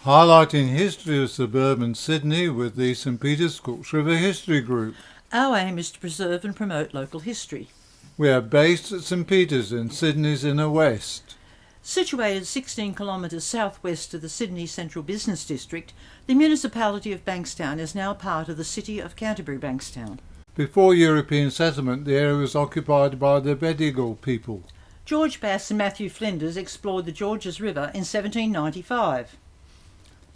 highlighting history of suburban Sydney with the St Peter's Cooks River History Group. Our aim is to preserve and promote local history. We are based at St Peter's in Sydney's inner west. Situated 16 kilometres southwest of the Sydney Central Business District, the Municipality of Bankstown is now part of the city of Canterbury Bankstown. Before European settlement, the area was occupied by the Bedigal people. George Bass and Matthew Flinders explored the Georges River in 1795.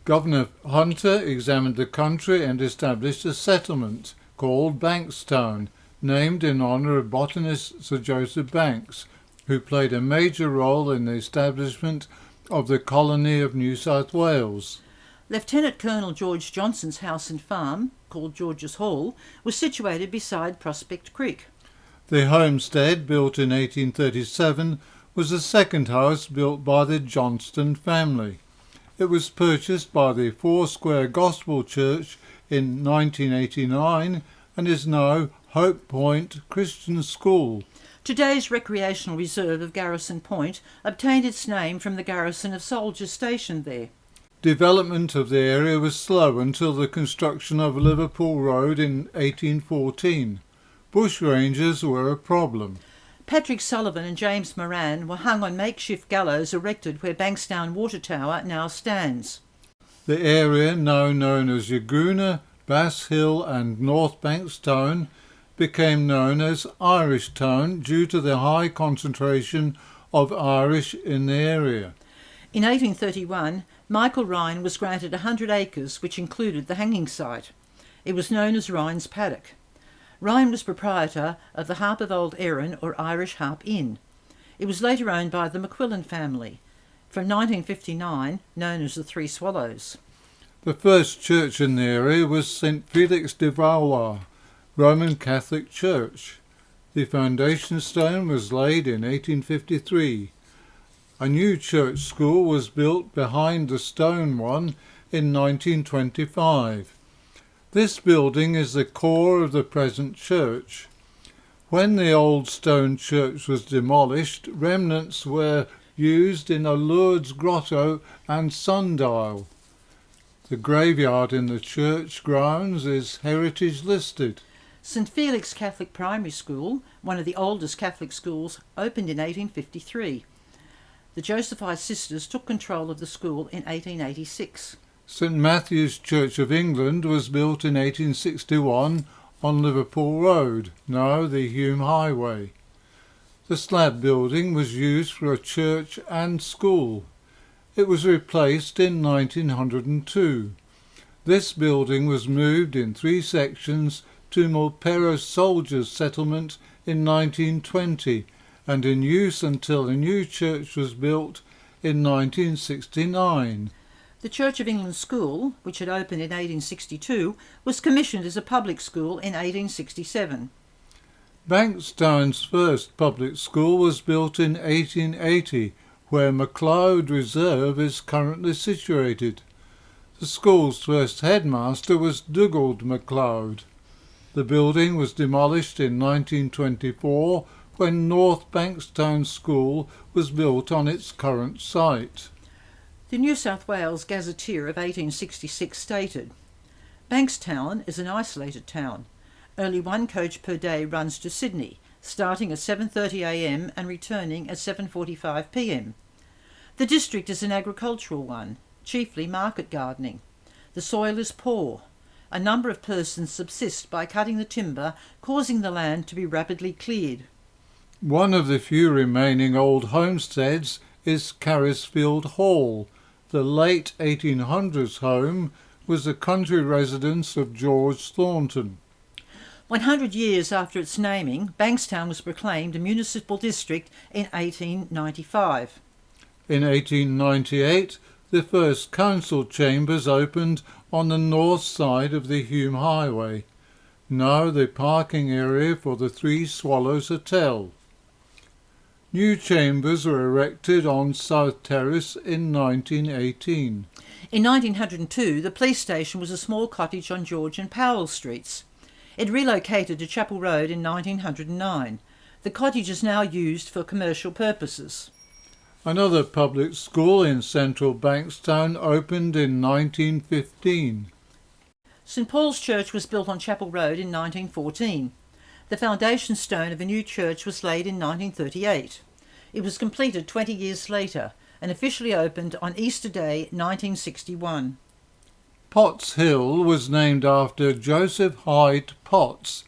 Governor Hunter examined the country and established a settlement called Bankstown, named in honour of botanist Sir Joseph Banks, who played a major role in the establishment of the colony of New South Wales. Lieutenant Colonel George Johnson's house and farm, called George's Hall, was situated beside Prospect Creek. The homestead, built in 1837, was the second house built by the Johnston family. It was purchased by the Foursquare Gospel Church in 1989 and is now Hope Point Christian School. Today's recreational reserve of Garrison Point obtained its name from the garrison of soldiers stationed there. Development of the area was slow until the construction of Liverpool Road in 1814. Bushrangers were a problem. Patrick Sullivan and James Moran were hung on makeshift gallows erected where Bankstown Water Tower now stands. The area, now known as Yagoona, Bass Hill and North Bankstown, became known as Irishtown due to the high concentration of Irish in the area. In 1831, Michael Ryan was granted 100 acres, which included the hanging site. It was known as Ryan's Paddock. Ryan was proprietor of the Harp of Old Erin, or Irish Harp Inn. It was later owned by the McQuillan family, from 1959 known as the Three Swallows. The first church in the area was St Felix de Valois, Roman Catholic Church. The foundation stone was laid in 1853. A new church school was built behind the stone one in 1925. This building is the core of the present church. When the old stone church was demolished, remnants were used in a Lourdes grotto and sundial. The graveyard in the church grounds is heritage listed. St Felix Catholic Primary School, one of the oldest Catholic schools, opened in 1853. The Josephite sisters took control of the school in 1886. St Matthew's Church of England was built in 1861 on Liverpool Road, now the Hume Highway. The slab building was used for a church and school. It was replaced in 1902. This building was moved in 3 sections to Mulperos Soldiers Settlement in 1920 and in use until a new church was built in 1969. The Church of England School, which had opened in 1862, was commissioned as a public school in 1867. Bankstown's first public school was built in 1880, where MacLeod Reserve is currently situated. The school's first headmaster was Dugald MacLeod. The building was demolished in 1924 when North Bankstown School was built on its current site. The New South Wales Gazetteer of 1866 stated, "Bankstown is an isolated town. Only one coach per day runs to Sydney, starting at 7:30 a.m. and returning at 7:45 p.m. The district is an agricultural one, chiefly market gardening. The soil is poor. A number of persons subsist by cutting the timber, causing the land to be rapidly cleared." One of the few remaining old homesteads is Carisfield Hall. The late 1800s home was the country residence of George Thornton. 100 years after its naming, Bankstown was proclaimed a municipal district in 1895. In 1898, the first council chambers opened on the north side of the Hume Highway, now the parking area for the Three Swallows Hotel. New chambers were erected on South Terrace in 1918. In 1902, the police station was a small cottage on George and Powell Streets. It relocated to Chapel Road in 1909. The cottage is now used for commercial purposes. Another public school in central Bankstown opened in 1915. St Paul's Church was built on Chapel Road in 1914. The foundation stone of a new church was laid in 1938. It was completed 20 years later and officially opened on Easter Day 1961. Potts Hill was named after Joseph Hyde Potts,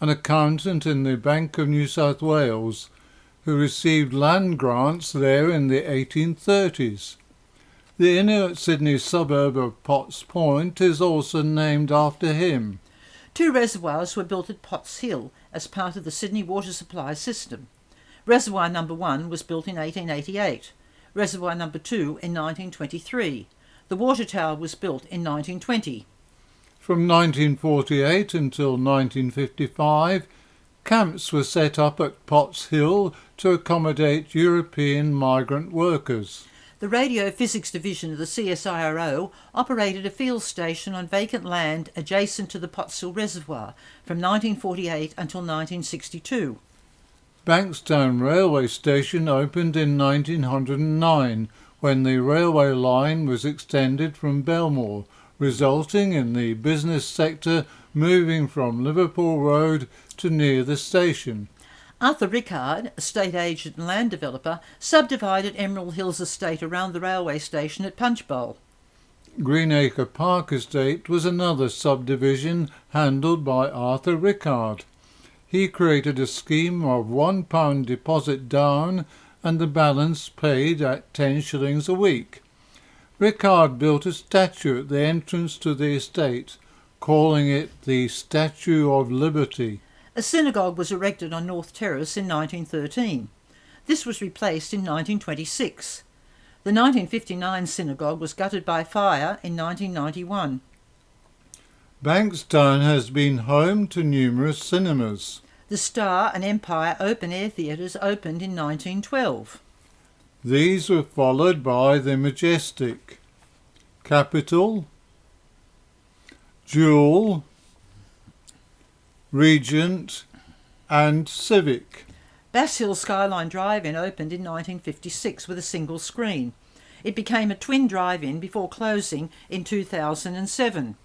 an accountant in the Bank of New South Wales, who received land grants there in the 1830s. The inner Sydney suburb of Potts Point is also named after him. 2 reservoirs were built at Potts Hill as part of the Sydney water supply system. Reservoir number 1 was built in 1888, reservoir number 2 in 1923. The water tower was built in 1920. From 1948 until 1955, camps were set up at Potts Hill to accommodate European migrant workers. The Radio Physics Division of the CSIRO operated a field station on vacant land adjacent to the Potts Hill Reservoir from 1948 until 1962. Bankstown Railway Station opened in 1909 when the railway line was extended from Belmore, resulting in the business sector moving from Liverpool Road to near the station. Arthur Rickard, estate agent and land developer, subdivided Emerald Hills Estate around the railway station at Punchbowl. Greenacre Park Estate was another subdivision handled by Arthur Rickard. He created a scheme of £1 deposit down and the balance paid at 10 shillings a week. Rickard built a statue at the entrance to the estate, calling it the Statue of Liberty. A synagogue was erected on North Terrace in 1913. This was replaced in 1926. The 1959 synagogue was gutted by fire in 1991. Bankstown has been home to numerous cinemas. The Star and Empire open-air theatres opened in 1912. These were followed by the Majestic, Capitol, Jewel, Regent and Civic. Bass Hill Skyline Drive-In opened in 1956 with a single screen. It became a twin drive-in before closing in 2007.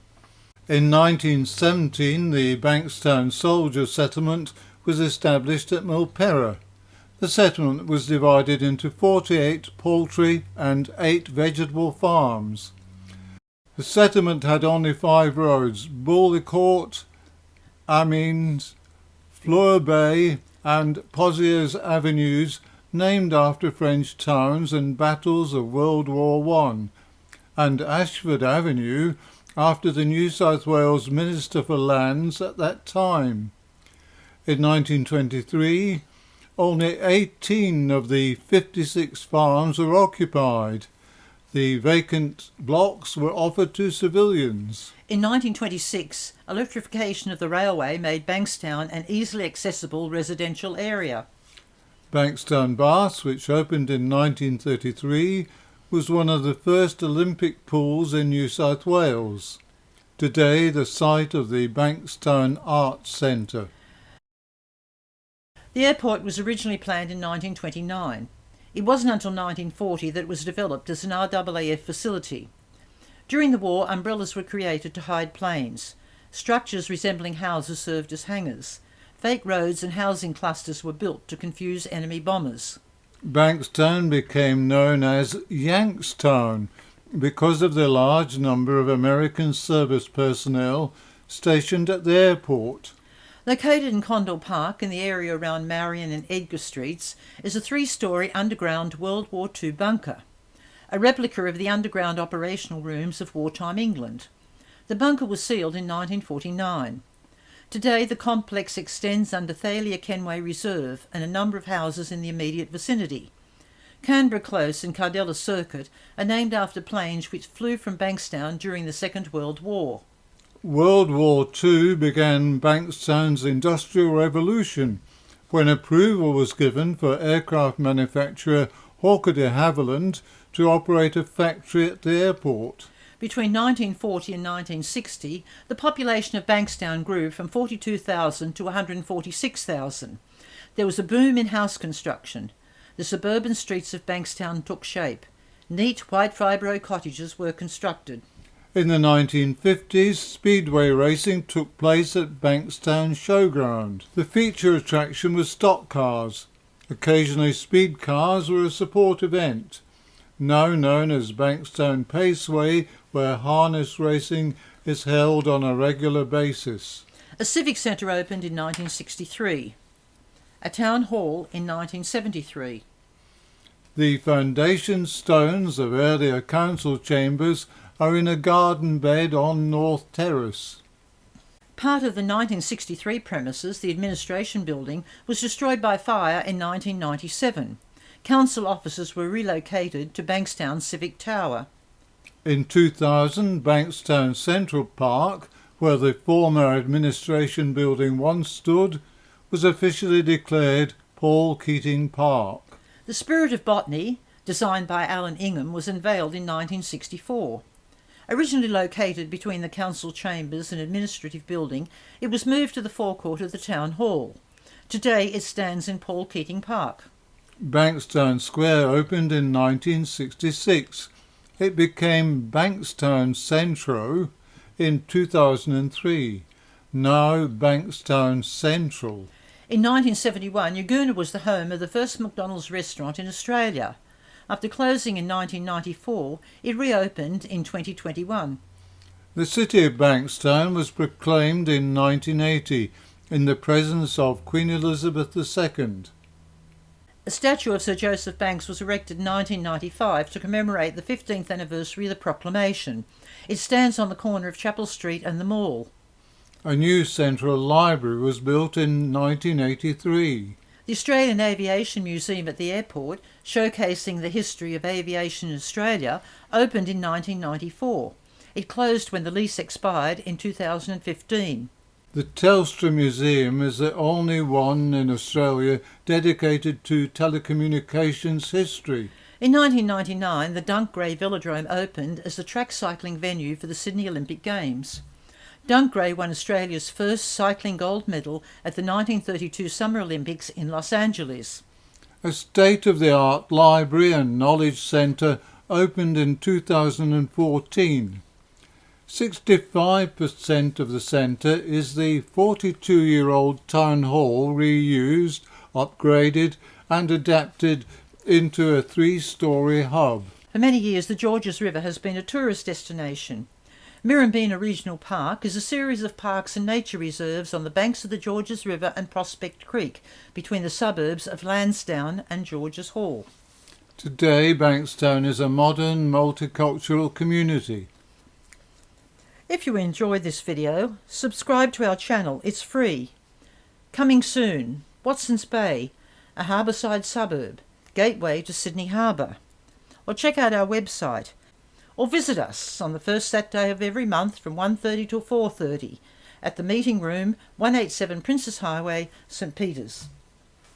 In 1917, the Bankstown Soldier Settlement was established at Milperra. The settlement was divided into 48 poultry and 8 vegetable farms. The settlement had only 5 roads: Bawley Court, Amines, Fleur Bay and Poziers Avenues, named after French towns and battles of World War I, and Ashford Avenue, after the New South Wales Minister for Lands at that time. In 1923, only 18 of the 56 farms were occupied. The vacant blocks were offered to civilians. In 1926, electrification of the railway made Bankstown an easily accessible residential area. Bankstown Baths, which opened in 1933, was one of the first Olympic pools in New South Wales. Today, the site of the Bankstown Arts Centre. The airport was originally planned in 1929. It wasn't until 1940 that it was developed as an RAAF facility. During the war, umbrellas were created to hide planes. Structures resembling houses served as hangars. Fake roads and housing clusters were built to confuse enemy bombers. Bankstown became known as Yankstown because of the large number of American service personnel stationed at the airport. Located in Condell Park in the area around Marion and Edgar Streets is a 3-storey underground World War II bunker, a replica of the underground operational rooms of wartime England. The bunker was sealed in 1949. Today the complex extends under Thalia Kenway Reserve and a number of houses in the immediate vicinity. Canberra Close and Cardella Circuit are named after planes which flew from Bankstown during the Second World War. World War II began Bankstown's Industrial Revolution when approval was given for aircraft manufacturer Hawker de Havilland to operate a factory at the airport. Between 1940 and 1960, the population of Bankstown grew from 42,000 to 146,000. There was a boom in house construction. the suburban streets of Bankstown took shape. Neat white fibro cottages were constructed. In the 1950s, speedway racing took place at Bankstown Showground. The feature attraction was stock cars. Occasionally speed cars were a support event, now known as Bankstown Paceway, where harness racing is held on a regular basis. A civic centre opened in 1963. A town hall in 1973. The foundation stones of earlier council chambers are in a garden bed on North Terrace. Part of the 1963 premises, the administration building, was destroyed by fire in 1997. Council offices were relocated to Bankstown Civic Tower. In 2000, Bankstown Central Park, where the former administration building once stood, was officially declared Paul Keating Park. The Spirit of Botany, designed by Alan Ingham, was unveiled in 1964. Originally located between the council chambers and administrative building, it was moved to the forecourt of the town hall. Today it stands in Paul Keating Park. Bankstown Square opened in 1966. It became Bankstown Centro in 2003, now Bankstown Central. In 1971, Yagoona was the home of the first McDonald's restaurant in Australia. After closing in 1994, it reopened in 2021. The city of Bankstown was proclaimed in 1980 in the presence of Queen Elizabeth II. A statue of Sir Joseph Banks was erected in 1995 to commemorate the 15th anniversary of the proclamation. It stands on the corner of Chapel Street and the Mall. A new central library was built in 1983. The Australian Aviation Museum at the airport, showcasing the history of aviation in Australia, opened in 1994. It closed when the lease expired in 2015. The Telstra Museum is the only one in Australia dedicated to telecommunications history. In 1999, the Dunkgrey Velodrome opened as the track cycling venue for the Sydney Olympic Games. Dunkgrey won Australia's first cycling gold medal at the 1932 Summer Olympics in Los Angeles. A state-of-the-art library and knowledge centre opened in 2014. 65% of the centre is the 42-year-old town hall reused, upgraded and adapted into a 3-storey hub. For many years, the Georges River has been a tourist destination. Mirrabina Regional Park is a series of parks and nature reserves on the banks of the Georges River and Prospect Creek, between the suburbs of Lansdowne and Georges Hall. Today, Bankstown is a modern, multicultural community. If you enjoyed this video, subscribe to our channel, it's free. Coming soon, Watsons Bay, a harbourside suburb, gateway to Sydney Harbour. Or check out our website, or visit us on the first Saturday of every month from 1:30 till 4:30 at the meeting room, 187 Princess Highway, St Peters.